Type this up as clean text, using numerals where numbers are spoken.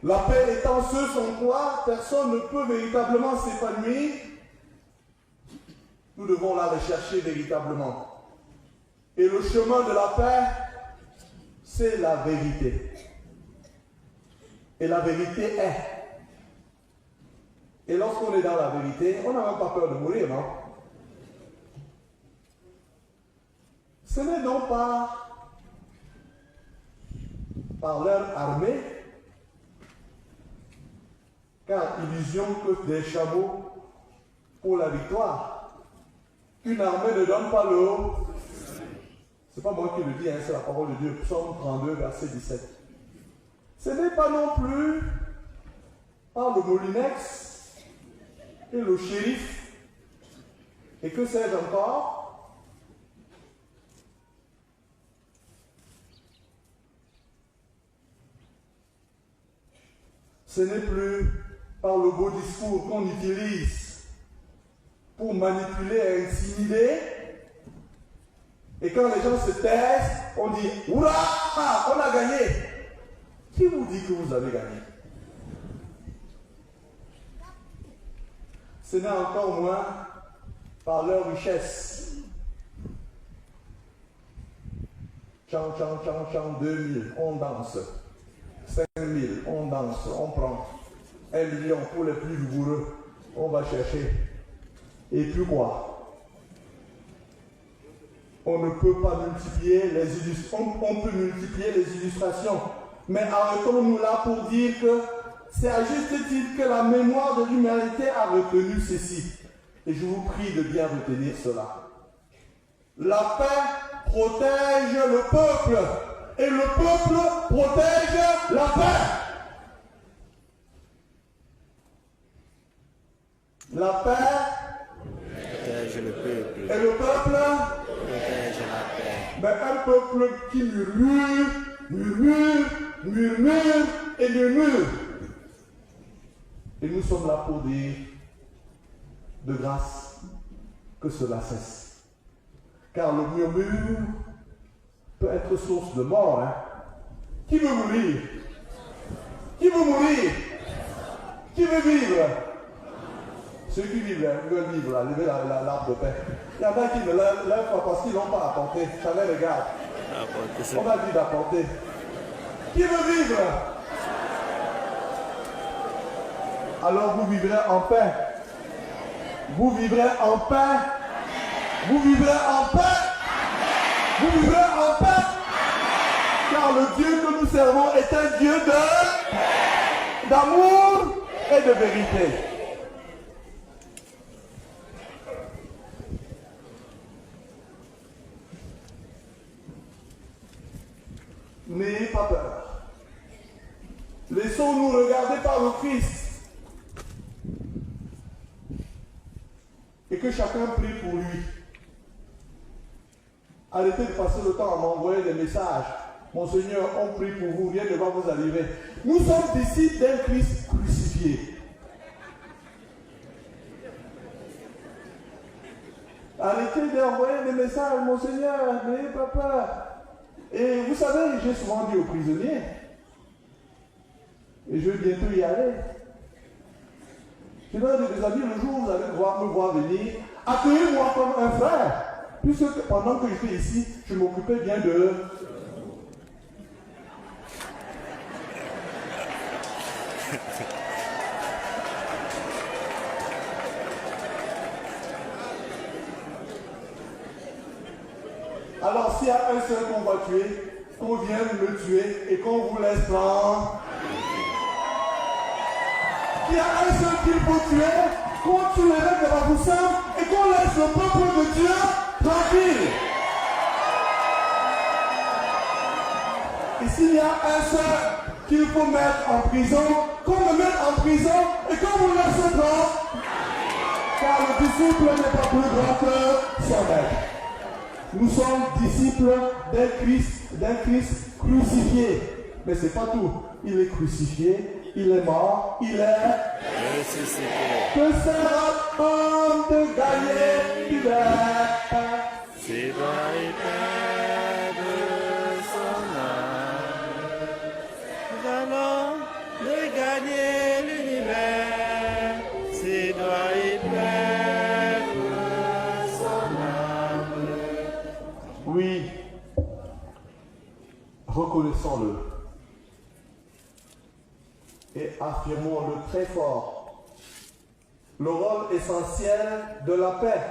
La paix étant ce sans quoi personne ne peut véritablement s'épanouir, nous devons la rechercher véritablement. Et le chemin de la paix, c'est la vérité. Et la vérité est. Et lorsqu'on est dans la vérité, on n'a même pas peur de mourir, non? Ce n'est donc pas par leur armée, car illusion que des chameaux pour la victoire. Une armée ne donne pas le haut. Ce n'est pas moi qui le dis, hein, c'est la parole de Dieu. Psaume 32, verset 17. Ce n'est pas non plus par le molinex et le shérif. Et que sais-je encore? Ce n'est plus par le beau discours qu'on utilise pour manipuler et intimider. Et quand les gens se taisent, on dit « Oula, on a gagné !» Qui vous dit que vous avez gagné? Ce n'est encore moins par leur richesse. Chant, 2000, on danse. 5000, on danse, on prend. 1 million pour les plus vigoureux, on va chercher. Et puis quoi? On ne peut pas multiplier les illustrations. On peut multiplier les illustrations. Mais arrêtons-nous là pour dire que c'est à juste titre que la mémoire de l'humanité a retenu ceci. Et je vous prie de bien retenir cela. La paix protège le peuple. Et le peuple protège la paix. La paix protège le peuple. Et le peuple Protège la paix. Mais un peuple qui murmure, murmure et murmure. Et nous sommes là pour dire de grâce que cela cesse. Car le murmure peut être source de mort. Hein? Qui veut mourir? Qui veut mourir? Qui veut vivre? Ceux qui vivent, veulent vivre, là, levez l'arbre de paix. Il y en a qui ne lèvent pas parce qu'ils n'ont pas apporté. Ça les regarde. On a dit d'apporter. Qui veut vivre? Alors vous vivrez en paix. Vous vivrez en paix. Vous vivrez en paix. Vous vivrez en paix. Car le Dieu que nous servons est un Dieu d'amour et de vérité. N'ayez pas peur. Laissons-nous regarder par le Christ. Et que chacun prie pour lui. Arrêtez de passer le temps à m'envoyer des messages. Mon Seigneur, on prie pour vous, rien ne va vous arriver. Nous sommes disciples d'un Christ crucifié. Arrêtez d'envoyer des messages, mon Seigneur, n'ayez pas peur. Et vous savez, j'ai souvent dit aux prisonniers, et je vais bientôt y aller. Je leur ai dit, mes amis, le jour où vous allez me voir venir, accueillez-moi comme un frère. Puisque pendant que j'étais ici, je m'occupais bien de... Alors s'il y a un seul qu'on va tuer, qu'on vienne le tuer et qu'on vous laisse prendre. Il y a un seul qu'il faut tuer, qu'on tue les règles de Baboussam et qu'on laisse le peuple de Dieu tranquille. Et s'il y a un seul qu'il faut mettre en prison, qu'on le mette en prison et qu'on vous laisse prendre. Car le disciple n'est pas plus grand que son maître. Nous sommes disciples d'un Christ crucifié. Mais ce n'est pas tout. Il est crucifié, il est mort, il est ressuscité. Que sera-t-on de gagner l'hiver? C'est dans les paix de son âme. gagner l'univers, si doit y perdre son âme. Oui, reconnaissons-le et affirmons-le très fort. Le rôle essentiel de la paix